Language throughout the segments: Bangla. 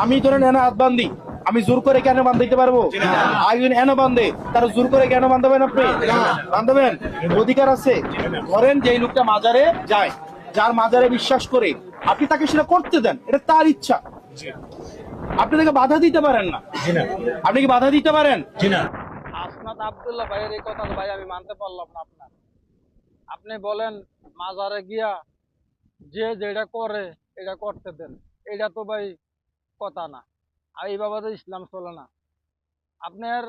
আমি ধরেন এনে হাত বান্ধি, আমি জোর করে কেন বান্ধাইতে পারবো? একজন এনে বান্ধে, তার জোর করে কেন বান্ধাবেন আপনি? বান্ধাবেন? অধিকার আছে। ধরেন যেই লোকটা মাজারে যায়, যার মাজারে বিশ্বাস করে, আপনি তাকে সেটা করতে দেন, এটা তার ইচ্ছা। আপনি তাকে বাধা দিতে পারেন না। আপনি কি বাধা দিতে পারেন? আসনাদ আব্দুল্লাহ ভাইয়ের এই কথা ভাই আমি মানতে পারলাম না। আপনি বলেন মাজারে গিয়া যে যেটা করে এটা করতে দেন, এটা তো ভাই কথা না। আর এইভাবে তো ইসলাম চলে না। আপনার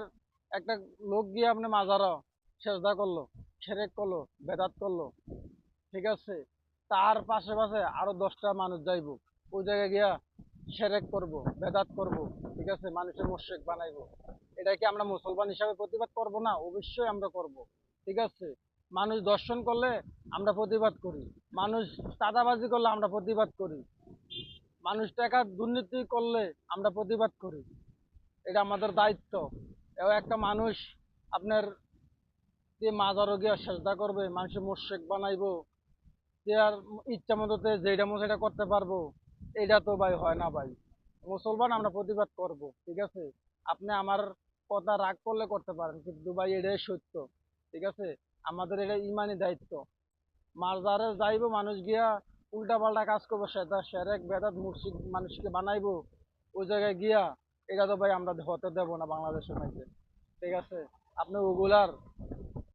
একটা লোক গিয়ে আপনি মাজারও সেজদা করলো, সেরেক করলো, বেদাত করলো, ঠিক আছে, তার পাশে পাশে আরো 10টা মানুষ যাইব, ওই জায়গায় গিয়া সেরেক করব, বেদাত করব, ঠিক আছে, মানুষের মুশরিক বানাইবো। এটা কি আমরা মুসলমান হিসাবে প্রতিবাদ করব না? অবশ্যই আমরা করব, ঠিক আছে। মানুষ দর্শন করলে আমরা প্রতিবাদ করি, মানুষ চাঁদাবাজি করলে আমরা প্রতিবাদ করি, মানুষ টাকা দুর্নীতি করলে আমরা প্রতিবাদ করি। এটা আমাদের দায়িত্ব। এবং একটা মানুষ আপনার যে মাজারও গিয়া সেজদা করবে, মানুষের মুশরিক বানাইবো, যে আর ইচ্ছা মতো যেটা মতো সেটা করতে পারবো, এটা তো ভাই হয় না ভাই। মুসলমান আমরা প্রতিবাদ করব, ঠিক আছে। আপনি আমার কথা রাগ করলে করতে পারেন, কিন্তু ভাই এটাই সত্য, ঠিক আছে। আমাদের এটা ইমানি দায়িত্ব। মাজারে যাইবো মানুষ গিয়া উল্টা পাল্টা কাজ করবো, সেটা সেরেক বেদাত মুর্শিদ মানুষকে বানাইবো ওই জায়গায় গিয়া, এটা তো ভাই আমরা হতে দেব না বাংলাদেশের মধ্যে, ঠিক আছে। আপনি ওগুলার